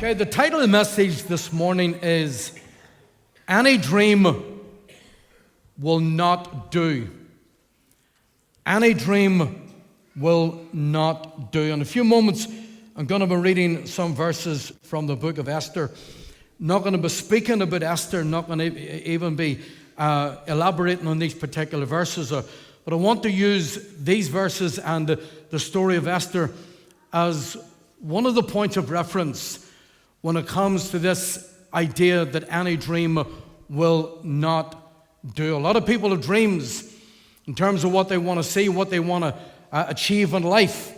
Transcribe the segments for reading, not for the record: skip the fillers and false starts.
Okay, the title of the message this morning is Any Dream Will Not Do. Any dream will not do. In a few moments, I'm going to be reading some verses from the book of Esther. Not going to be speaking about Esther, not going to even be elaborating on these particular verses. But I want to use these verses and the story of Esther as one of the points of reference when it comes to this idea that any dream will not do. A lot of people have dreams in terms of what they want to see, what they want to achieve in life.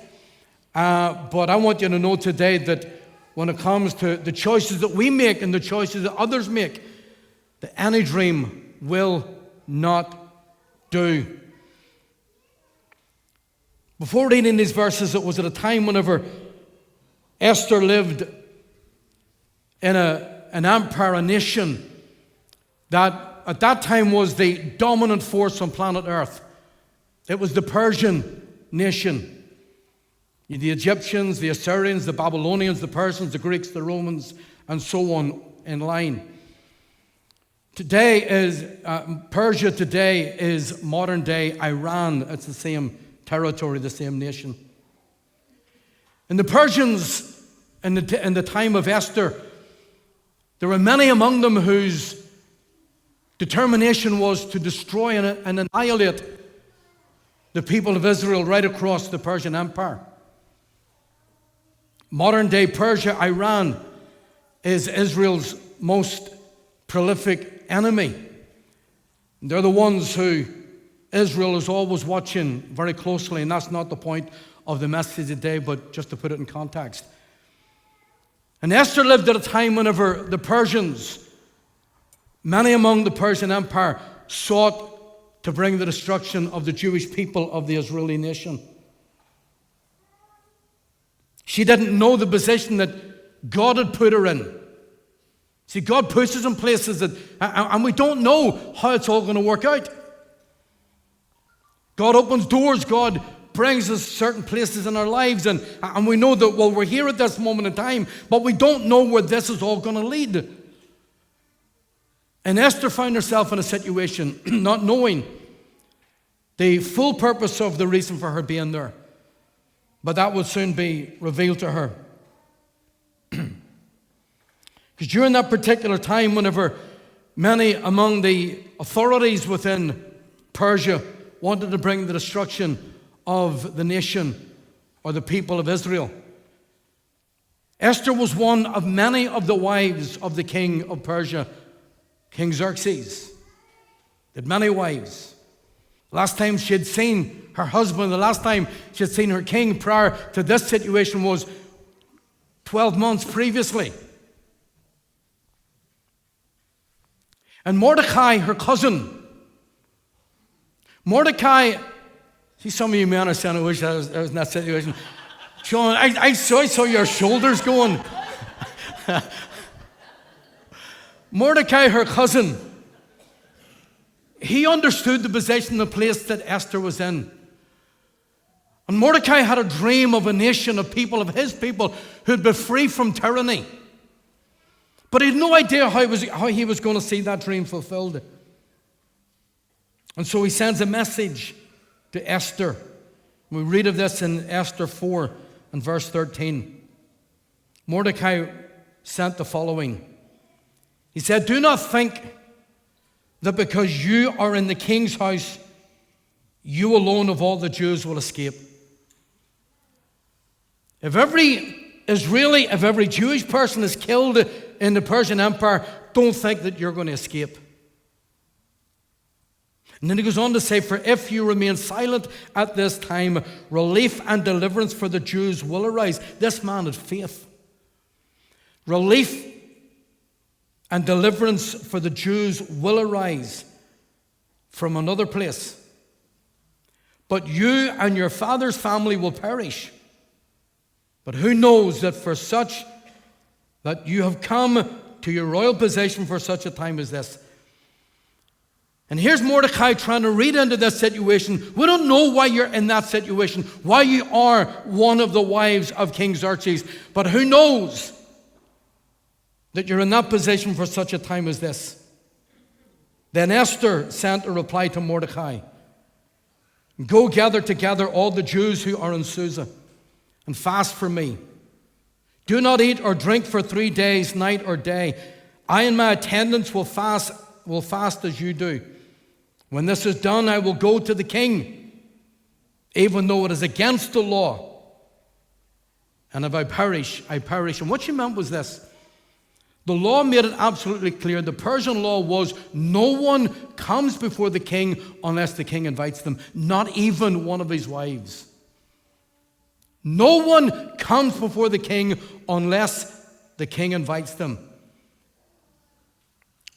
But I want you to know today that when it comes to the choices that we make and the choices that others make, that any dream will not do. Before reading these verses, it was at a time whenever Esther lived in an empire, a nation that at that time was the dominant force on planet Earth. It was the Persian nation. The Egyptians, the Assyrians, the Babylonians, the Persians, the Greeks, the Romans, and so on in line. Persia today is modern day Iran. It's the same territory, the same nation. And the Persians, in the time of Esther, there were many among them whose determination was to destroy and annihilate the people of Israel right across the Persian Empire. Modern day Persia, Iran, is Israel's most prolific enemy. They're the ones who Israel is always watching very closely, and that's not the point of the message today, but just to put it in context. And Esther lived at a time whenever the Persians, many among the Persian Empire, sought to bring the destruction of the Jewish people of the Israeli nation. She didn't know the position that God had put her in. See, God puts us in places and we don't know how it's all going to work out. God opens doors, God brings us certain places in our lives, and we know that, well, we're here at this moment in time, but we don't know where this is all going to lead. And Esther found herself in a situation not knowing the full purpose of the reason for her being there. But that would soon be revealed to her. Because during that particular time, whenever many among the authorities within Persia wanted to bring the destruction of the nation or the people of Israel, Esther was one of many of the wives of the king of Persia, King Xerxes. He had many wives. Last time she had seen her husband, the last time she had seen her king prior to this situation was 12 months previously. And Mordecai, her cousin, see, some of you may understand, I wish I was in that situation. Sean, I saw your shoulders going. Mordecai, her cousin, he understood the position, the place that Esther was in. And Mordecai had a dream of a nation of people, of his people, who'd be free from tyranny. But he had no idea how he was going to see that dream fulfilled. And so he sends a message to Esther. We read of this in Esther 4 and verse 13. Mordecai sent the following. He said, "Do not think that because you are in the king's house, you alone of all the Jews will escape. If every Jewish person is killed in the Persian Empire, don't think that you're going to escape." And then he goes on to say, "For if you remain silent at this time, relief and deliverance for the Jews will arise." This man had faith. Relief and deliverance for the Jews will arise from another place. But you and your father's family will perish. But who knows that for such, that you have come to your royal position for such a time as this. And here's Mordecai trying to read into this situation. We don't know why you're in that situation, why you are one of the wives of King Xerxes. But who knows that you're in that position for such a time as this. Then Esther sent a reply to Mordecai. Go gather together all the Jews who are in Susa and fast for me. Do not eat or drink for 3 days, night or day. I and my attendants will fast as you do. When this is done, I will go to the king, even though it is against the law. And if I perish, I perish. And what she meant was this. The law made it absolutely clear. The Persian law was no one comes before the king unless the king invites them, not even one of his wives. No one comes before the king unless the king invites them.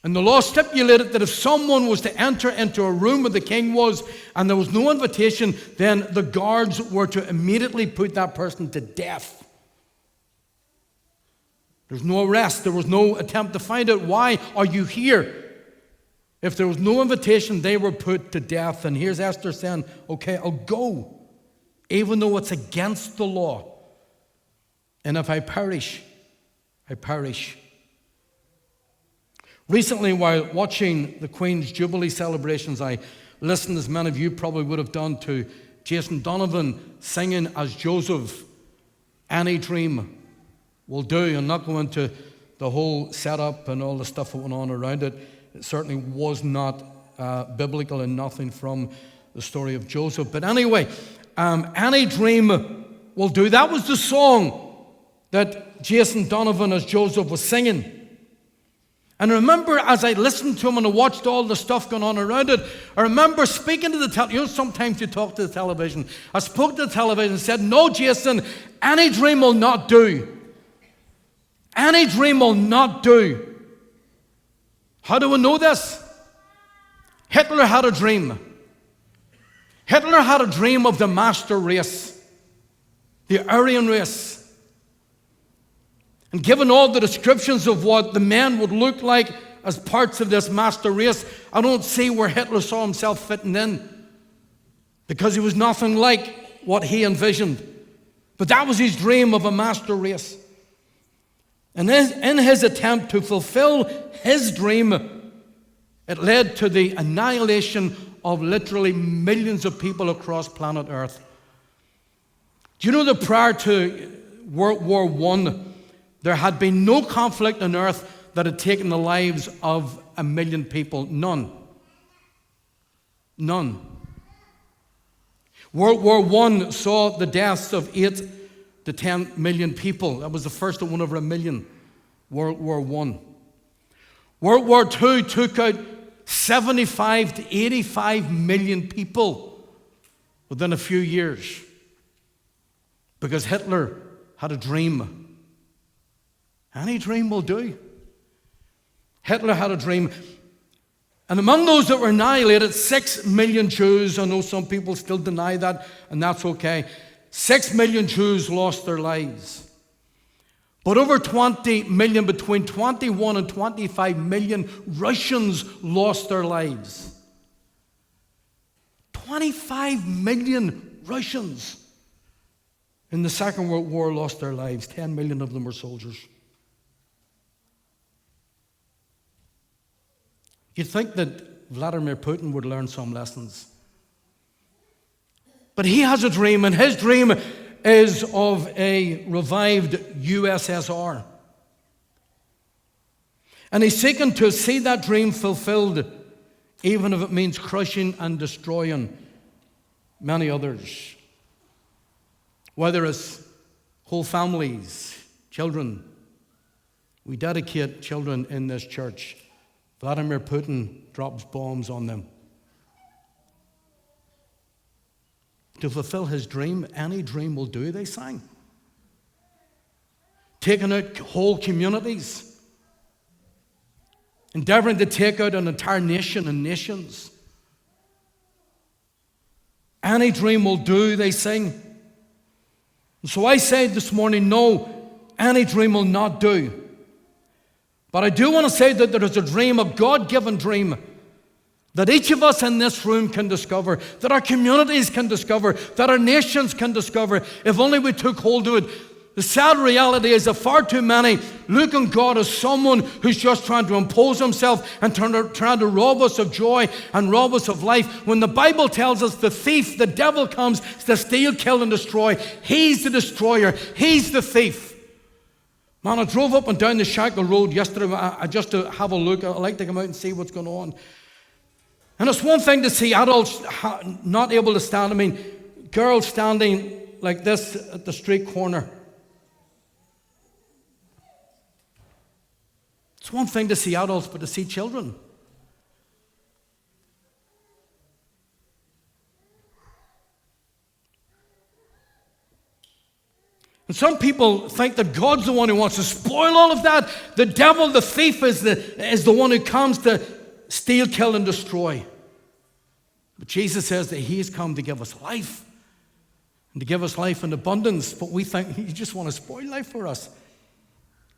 And the law stipulated that if someone was to enter into a room where the king was and there was no invitation, then the guards were to immediately put that person to death. There's no arrest. There was no attempt to find out why are you here. If there was no invitation, they were put to death. And here's Esther saying, okay, I'll go, even though it's against the law. And if I perish, I perish. Recently, while watching the Queen's Jubilee celebrations, I listened, as many of you probably would have done, to Jason Donovan singing as Joseph, Any Dream Will Do. I'm not going into the whole setup and all the stuff that went on around it. It certainly was not biblical and nothing from the story of Joseph. But anyway, Any Dream Will Do. That was the song that Jason Donovan as Joseph was singing. And I remember as I listened to him and I watched all the stuff going on around it, I remember speaking to the television. You know, sometimes you talk to the television. I spoke to the television and said, no, Jason, any dream will not do. Any dream will not do. How do we know this? Hitler had a dream. Hitler had a dream of the master race, the Aryan race. And given all the descriptions of what the men would look like as parts of this master race, I don't see where Hitler saw himself fitting in, because he was nothing like what he envisioned. But that was his dream of a master race. And in his attempt to fulfill his dream, it led to the annihilation of literally millions of people across planet Earth. Do you know that prior to World War I, there had been no conflict on earth that had taken the lives of 1 million people? None. None. World War I saw the deaths of 8 to 10 million people. That was the first one over 1 million. World War I. World War II took out 75 to 85 million people within a few years, because Hitler had a dream. Any dream will do. Hitler had a dream. And among those that were annihilated, 6 million Jews. I know some people still deny that, and that's okay. 6 million Jews lost their lives. But over 20 million, between 21 and 25 million Russians lost their lives. 25 million Russians in the Second World War lost their lives. 10 million of them were soldiers. You'd think that Vladimir Putin would learn some lessons. But he has a dream, and his dream is of a revived USSR. And he's seeking to see that dream fulfilled, even if it means crushing and destroying many others. Whether it's whole families, children. We dedicate children in this church. Vladimir Putin drops bombs on them. To fulfill his dream, any dream will do, they sang. Taking out whole communities. Endeavoring to take out an entire nation and nations. Any dream will do, they sing. And so I say this morning, no, any dream will not do. But I do want to say that there is a dream, a God-given dream, that each of us in this room can discover, that our communities can discover, that our nations can discover, if only we took hold of it. the sad reality is that far too many look on God as someone who's just trying to impose himself and trying to rob us of joy and rob us of life. When the Bible tells us the thief, the devil, comes to steal, kill, and destroy. He's the destroyer. He's the thief. Man, I drove up and down the Shackle Road yesterday just to have a look. I like to come out and see what's going on. And it's one thing to see adults not able to stand. I mean, girls standing like this at the street corner. It's one thing to see adults, but to see children. And some people think that God's the one who wants to spoil all of that. The devil, the thief, is the one who comes to steal, kill, and destroy. But Jesus says that he has come to give us life, and to give us life in abundance. But we think he just wants to spoil life for us.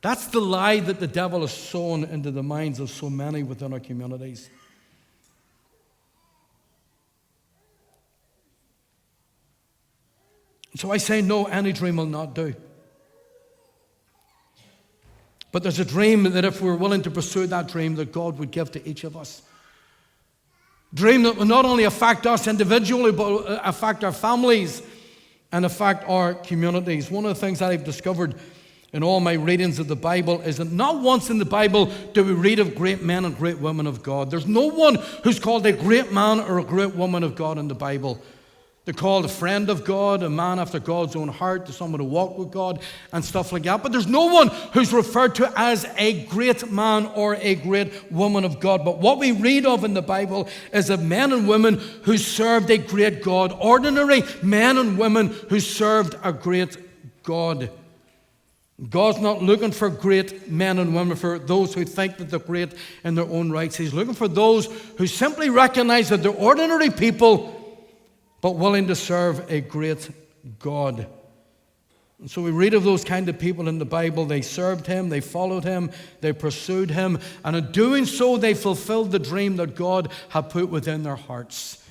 That's the lie that the devil has sown into the minds of so many within our communities. So I say no, any dream will not do. But there's a dream that if we're willing to pursue that dream, that God would give to each of us. Dream that will not only affect us individually, but affect our families and affect our communities. One of the things that I've discovered in all my readings of the Bible is that not once in the Bible do we read of great men and great women of God. There's no one who's called a great man or a great woman of God in the Bible. They're called a friend of God, a man after God's own heart, someone who walked with God and stuff like that. But there's no one who's referred to as a great man or a great woman of God. But what we read of in the Bible is of men and women who served a great God. Ordinary men and women who served a great God. God's not looking for great men and women, for those who think that they're great in their own rights. He's looking for those who simply recognize that they're ordinary people, but willing to serve a great God. And so we read of those kind of people in the Bible. They served him, they followed him, they pursued him, and in doing so, they fulfilled the dream that God had put within their hearts.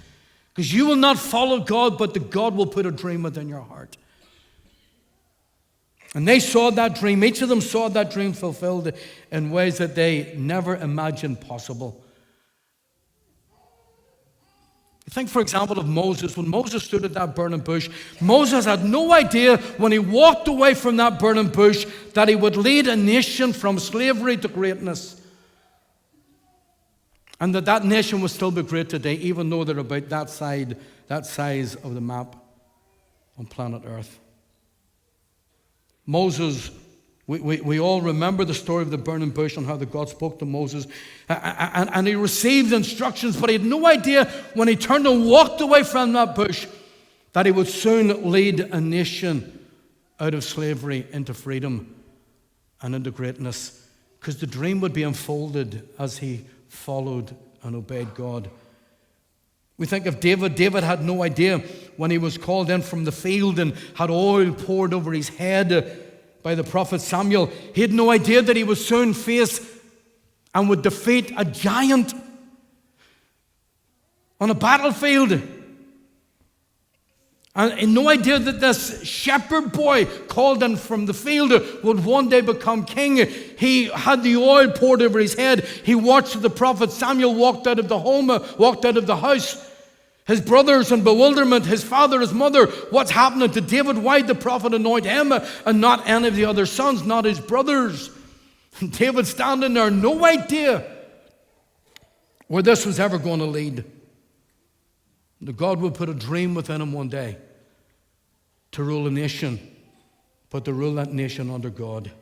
Because you will not follow God, but that God will put a dream within your heart. And they saw that dream. Each of them saw that dream fulfilled in ways that they never imagined possible. You think, for example, of Moses. When Moses stood at that burning bush, Moses had no idea when he walked away from that burning bush that he would lead a nation from slavery to greatness. And that nation will still be great today, even though they're about that size of the map on planet Earth. Moses, we all remember the story of the burning bush and how the God spoke to Moses. And he received instructions, but he had no idea when he turned and walked away from that bush that he would soon lead a nation out of slavery into freedom and into greatness. Because the dream would be unfolded as he followed and obeyed God. We think of David. David had no idea when he was called in from the field and had oil poured over his head by the prophet Samuel. He had no idea that he would soon face and would defeat a giant on a battlefield. And no idea that this shepherd boy called in from the field would one day become king. He had the oil poured over his head. He watched the prophet Samuel walked out of the home, walked out of the house. His brothers in bewilderment, his father, his mother, what's happening to David? Why did the prophet anoint him and not any of the other sons, not his brothers? And David standing there, no idea where this was ever going to lead. That God would put a dream within him one day to rule a nation, but to rule that nation under God.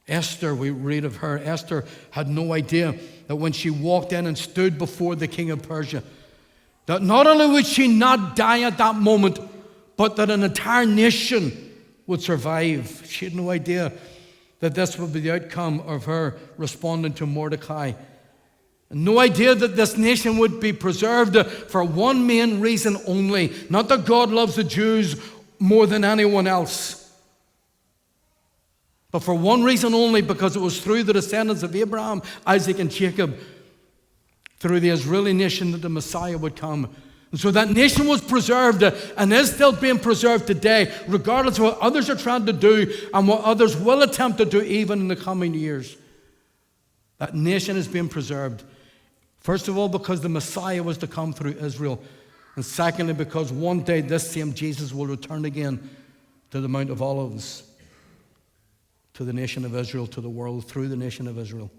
Esther, we read of her. Esther had no idea that when she walked in and stood before the king of Persia, that not only would she not die at that moment, but that an entire nation would survive. She had no idea that this would be the outcome of her responding to Mordecai. No idea that this nation would be preserved for one main reason only. Not that God loves the Jews more than anyone else, but for one reason only, because it was through the descendants of Abraham, Isaac, and Jacob, through the Israeli nation, that the Messiah would come. And so that nation was preserved and is still being preserved today, regardless of what others are trying to do and what others will attempt to do even in the coming years. That nation is being preserved. First of all, because the Messiah was to come through Israel. And secondly, because one day this same Jesus will return again to the Mount of Olives, to the nation of Israel, to the world, through the nation of Israel.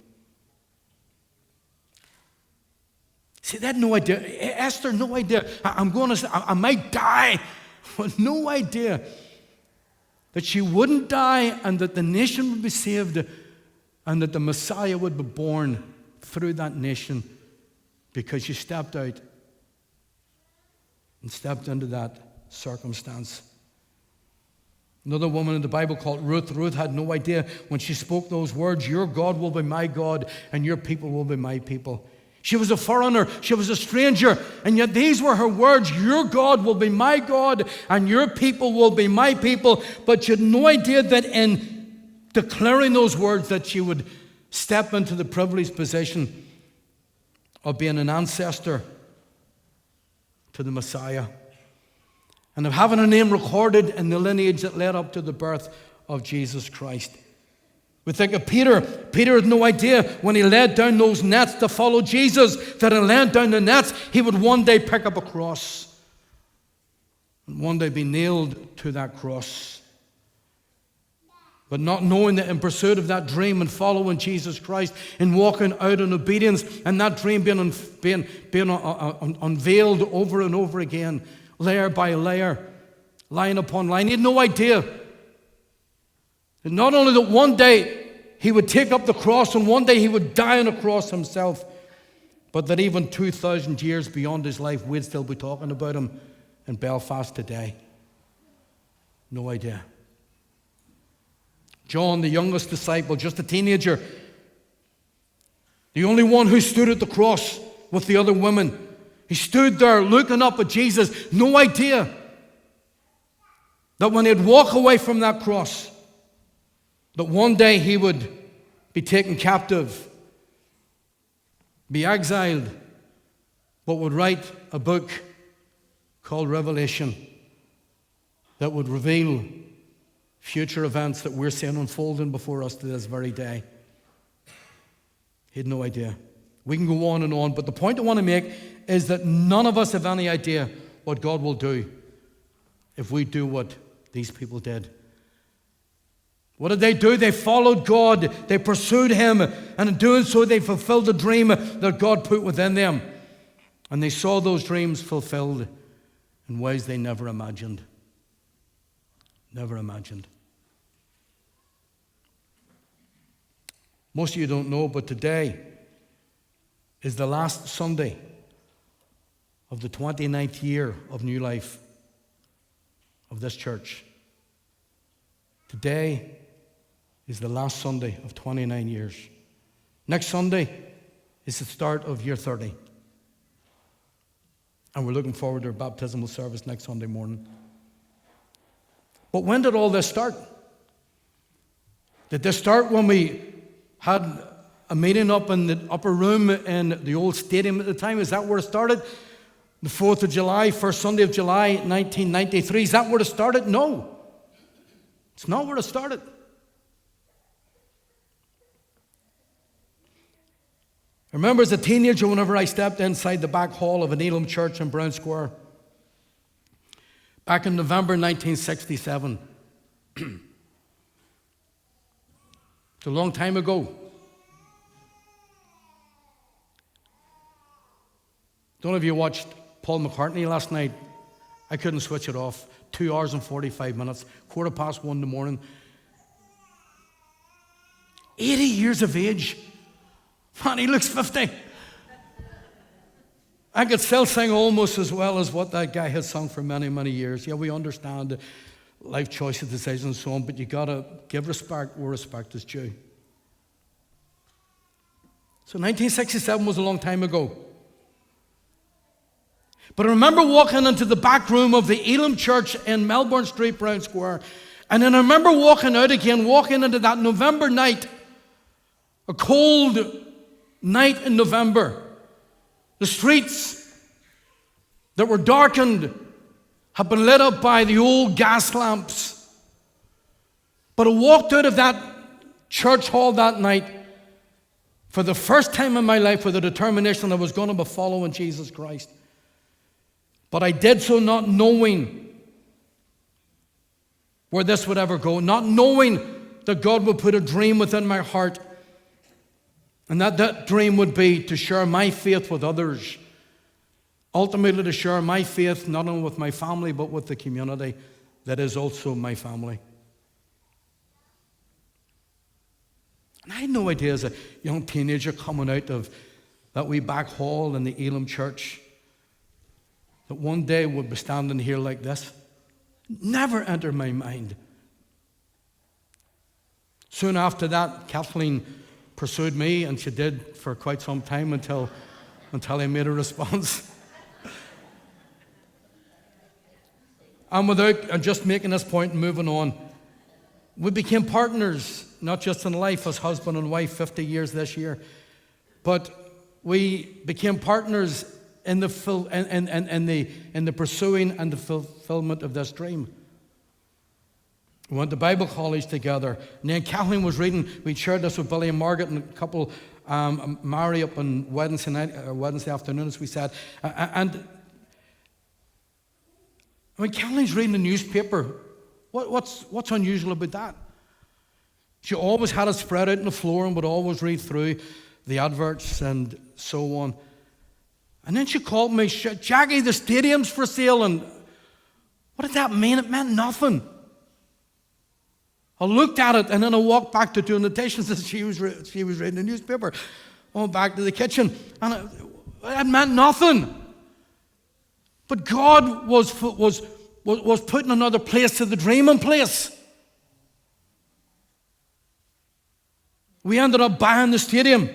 See, they had no idea. Esther, no idea. I might die. But no idea that she wouldn't die and that the nation would be saved and that the Messiah would be born through that nation, because she stepped out and stepped into that circumstance. Another woman in the Bible called Ruth. Ruth had no idea when she spoke those words, "Your God will be my God and your people will be my people." She was a foreigner. She was a stranger. And yet these were her words, "Your God will be my God and your people will be my people." But she had no idea that in declaring those words that she would step into the privileged position of being an ancestor to the Messiah and of having her name recorded in the lineage that led up to the birth of Jesus Christ. We think of Peter. Peter had no idea when he laid down those nets to follow Jesus that in laying down the nets, he would one day pick up a cross and one day be nailed to that cross. But not knowing that in pursuit of that dream and following Jesus Christ and walking out in obedience and that dream being unveiled over and over again, layer by layer, line upon line, he had no idea. And not only that one day he would take up the cross and one day he would die on a cross himself, but that even 2,000 years beyond his life, we'd still be talking about him in Belfast today. No idea. John, the youngest disciple, just a teenager, the only one who stood at the cross with the other women. He stood there looking up at Jesus, no idea that when he'd walk away from that cross, that one day he would be taken captive, be exiled, but would write a book called Revelation that would reveal future events that we're seeing unfolding before us to this very day. He had no idea. We can go on and on, but the point I want to make is that none of us have any idea what God will do if we do what these people did. What did they do? They followed God. They pursued Him. And in doing so, they fulfilled the dream that God put within them. And they saw those dreams fulfilled in ways they never imagined. Never imagined. Most of you don't know, but today is the last Sunday of the 29th year of new life of this church. Today is the last Sunday of 29 years. Next Sunday is the start of year 30. And we're looking forward to our baptismal service next Sunday morning. But when did all this start? Did this start when we had a meeting up in the upper room in the old stadium at the time? Is that where it started? The 4th of July, first Sunday of July, 1993. Is that where it started? No. It's not where it started. I remember as a teenager, whenever I stepped inside the back hall of an Elim church in Brown Square, back in November 1967. It's a long time ago. Don't know if you watched Paul McCartney last night. I couldn't switch it off. 2 hours and 45 minutes, 1:15 in the morning. 80 years of age. Man, he looks 50. I could still sing almost as well as what that guy has sung for many, many years. Yeah, we understand life choices, decisions, and so on, but you got to give respect where respect is due. So 1967 was a long time ago. But I remember walking into the back room of the Elim Church in Melbourne Street, Brown Square, and then I remember walking out again, walking into that November night, a cold night in November. The streets that were darkened had been lit up by the old gas lamps. But I walked out of that church hall that night for the first time in my life with a determination I was going to be following Jesus Christ. But I did so not knowing where this would ever go, not knowing that God would put a dream within my heart, and that dream would be to share my faith with others. Ultimately, to share my faith not only with my family, but with the community that is also my family. And I had no idea as a young teenager coming out of that wee back hall in the Elim church that one day would be standing here like this. Never entered my mind. Soon after that, Kathleen pursued me, and she did for quite some time until I made a response. And just making this point and moving on, we became partners, not just in life as husband and wife, 50 years this year, but we became partners in the pursuing and the fulfillment of this dream. We went to Bible college together. And then Kathleen was reading, we shared this with Billy and Margaret and a couple, Mary up on Wednesday afternoon, as we said. And when Kathleen's reading the newspaper, what's unusual about that? She always had it spread out on the floor and would always read through the adverts and so on. And then she called me, Jackie, the stadium's for sale. And what did that mean? It meant nothing. I looked at it, and then I walked back to doing the dishes as she was reading the newspaper. I went back to the kitchen, and it meant nothing. But God was putting another place to the dreaming place. We ended up buying the stadium.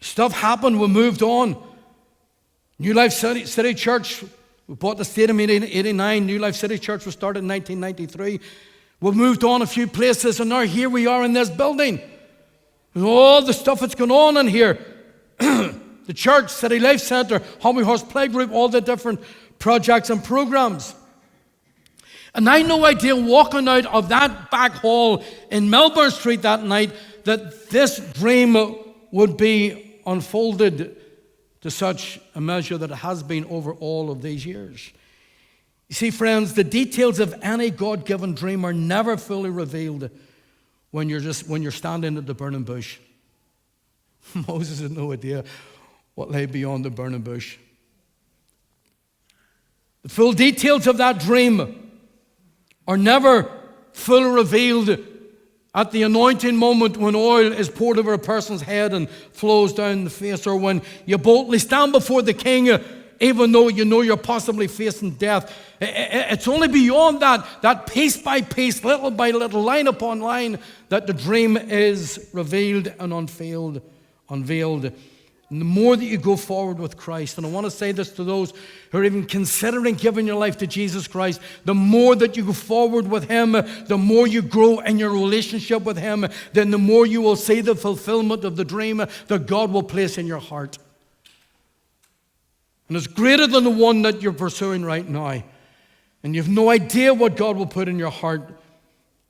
Stuff happened, we moved on. New Life City Church, we bought the stadium in 1989. New Life City Church was started in 1993. We moved on a few places, and now here we are in this building. With all the stuff that's going on in here. The church, City Life Centre, Hobby Horse Play Group, all the different projects and programs. And I had no idea walking out of that back hall in Melbourne Street that night that this dream would be unfolded to such a measure that it has been over all of these years. You see, friends, the details of any God-given dream are never fully revealed when you're standing at the burning bush. Moses had no idea what lay beyond the burning bush. The full details of that dream are never fully revealed at the anointing moment when oil is poured over a person's head and flows down the face, or when you boldly stand before the king, even though you know you're possibly facing death. It's only beyond that piece by piece, little by little, line upon line, that the dream is revealed and unveiled. And the more that you go forward with Christ, and I want to say this to those who are even considering giving your life to Jesus Christ, the more that you go forward with Him, the more you grow in your relationship with Him, then the more you will see the fulfillment of the dream that God will place in your heart. And it's greater than the one that you're pursuing right now. And you have no idea what God will put in your heart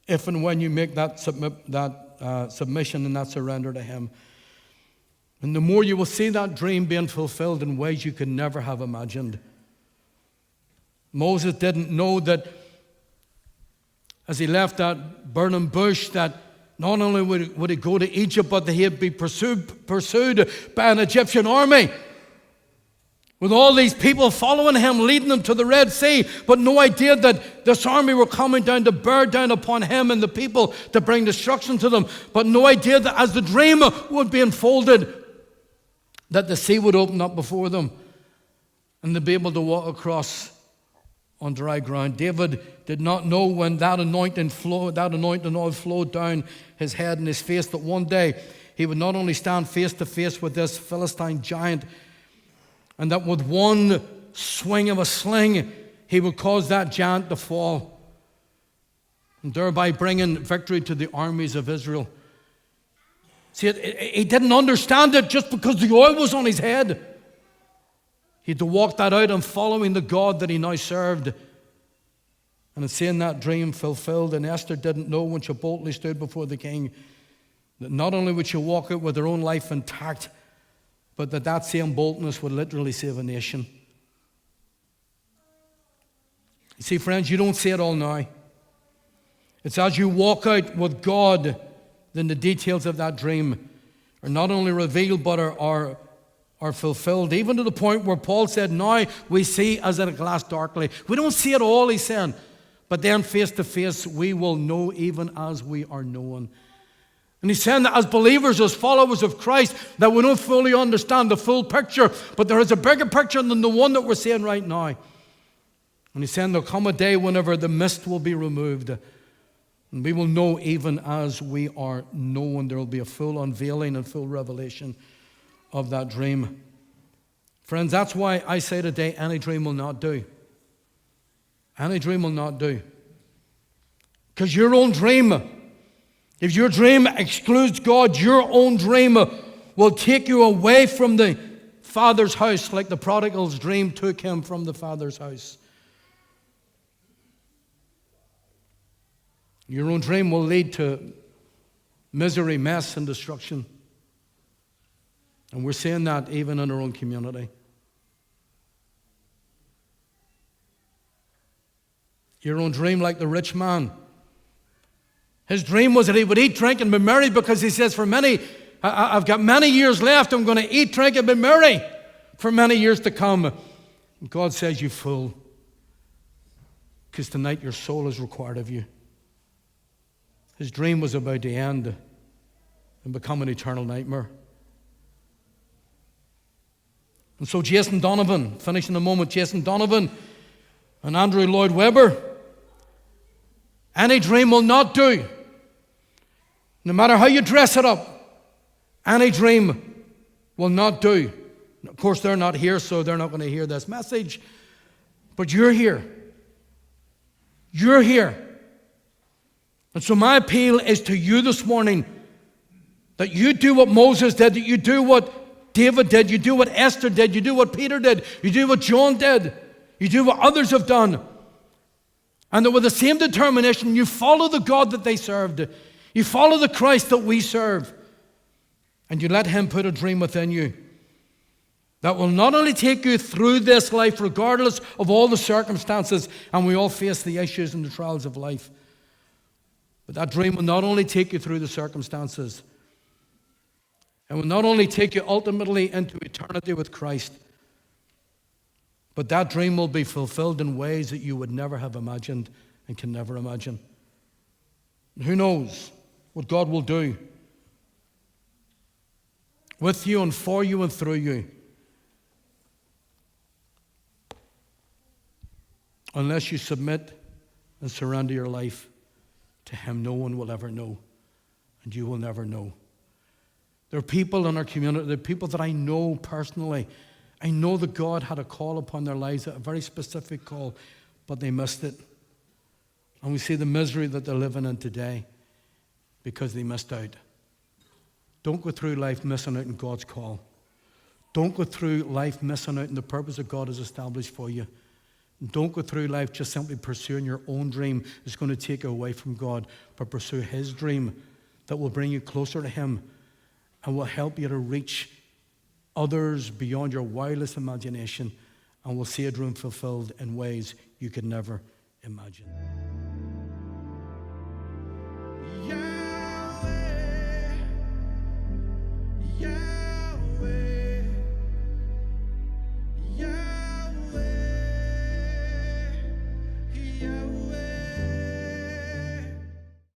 if and when you make that submission and that surrender to Him. And the more you will see that dream being fulfilled in ways you could never have imagined. Moses didn't know that as he left that burning bush, that not only would he go to Egypt, but that he'd be pursued by an Egyptian army, with all these people following him, leading him to the Red Sea, but no idea that this army were coming down to bear down upon him and the people to bring destruction to them. But no idea that as the dream would be unfolded, that the sea would open up before them and they'd be able to walk across on dry ground. David did not know when that anointing oil flowed down his head and his face, that one day he would not only stand face to face with this Philistine giant, and that with one swing of a sling, he would cause that giant to fall, and thereby bringing victory to the armies of Israel. See, he didn't understand it just because the oil was on his head. He had to walk that out in following the God that he now served. And in seeing that dream fulfilled, and Esther didn't know when she boldly stood before the king that not only would she walk out with her own life intact, but that same boldness would literally save a nation. You see, friends, you don't see it all now. It's as you walk out with God, then the details of that dream are not only revealed, but are fulfilled, even to the point where Paul said, now we see as in a glass darkly. We don't see it all, he's saying, but then face to face we will know even as we are known. And he's saying that as believers, as followers of Christ, that we don't fully understand the full picture, but there is a bigger picture than the one that we're seeing right now. And he's saying there'll come a day whenever the mist will be removed, and we will know even as we are known. There will be a full unveiling and full revelation of that dream. Friends, that's why I say today, any dream will not do. Any dream will not do. Because your own dream, if your dream excludes God, your own dream will take you away from the Father's house, like the prodigal's dream took him from the Father's house. Your own dream will lead to misery, mess, and destruction. And we're seeing that even in our own community. Your own dream, like the rich man. His dream was that he would eat, drink, and be merry, because he says, I've got many years left. I'm going to eat, drink, and be merry for many years to come. And God says, you fool, because tonight your soul is required of you. His dream was about to end and become an eternal nightmare. And so Jason Donovan, finishing in a moment, Jason Donovan and Andrew Lloyd Webber, any dream will not do. No matter how you dress it up, any dream will not do. Of course, they're not here, so they're not going to hear this message. But you're here. You're here. And so my appeal is to you this morning, that you do what Moses did, that you do what David did, you do what Esther did, you do what Peter did, you do what John did, you do what others have done. And that with the same determination, you follow the God that they served. You follow the Christ that we serve. And you let him put a dream within you that will not only take you through this life, regardless of all the circumstances, and we all face the issues and the trials of life, but that dream will not only take you through the circumstances, it will not only take you ultimately into eternity with Christ, but that dream will be fulfilled in ways that you would never have imagined and can never imagine. And who knows what God will do with you and for you and through you, unless you submit and surrender your life to him. No one will ever know, and you will never know. There are people in our community, there are people that I know personally. I know that God had a call upon their lives, a very specific call, but they missed it. And we see the misery that they're living in today because they missed out. Don't go through life missing out on God's call. Don't go through life missing out on the purpose that God has established for you. Don't go through life just simply pursuing your own dream. It's going to take you away from God, but pursue his dream that will bring you closer to him and will help you to reach others beyond your wildest imagination, and will see a dream fulfilled in ways you could never imagine.